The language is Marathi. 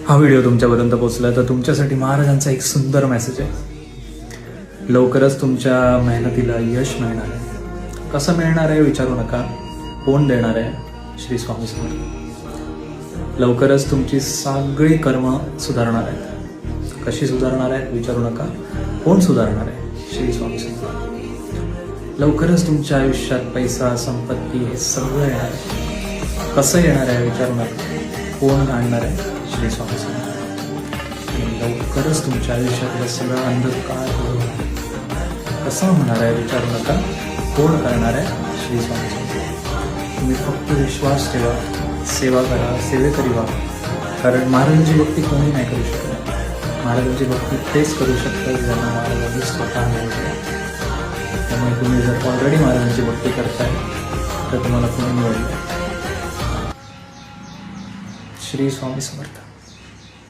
हा व्हिडिओ तुमच्यापर्यंत पोहोचला तर तुमच्यासाठी महाराजांचा एक सुंदर मेसेज आहे. लवकरच तुमच्या मेहनतीला यश मिळणार आहे. कसं मिळणार आहे विचारू नका. कोण देणार आहे? श्री स्वामी समर्थ. लवकरच तुमची सगळी कर्म सुधारणार आहेत. कशी सुधारणार आहेत विचारू नका. कोण सुधारणार आहे? श्री स्वामी समर्थ. लवकरच तुमच्या आयुष्यात पैसा, संपत्ती हे सगळं येणार आहे. कसं येणार आहे विचारू नका. कोण आणणार आहे? श्री स्वामी समर्थ. लवकरच तुमच्या आयुष्यातलं सगळं अंधकार कसं होणार आहे विचारू नका. कोण करणार आहे? श्री स्वामी समर्थ. तुम्ही फक्त विश्वास ठेवा, सेवा करा, सेवेकरी व्हा. कारण महाराजांची भक्ती कोणी नाही करू शकत. महाराजांची भक्ती तेच करू शकतात ज्यांना महाराजांनी स्वतः मिळवलं. त्यामुळे तुम्ही जर ऑलरेडी महाराजांची भक्ती करताय तर तुम्हाला कोणी निवडलं. श्री स्वामी समर्थ.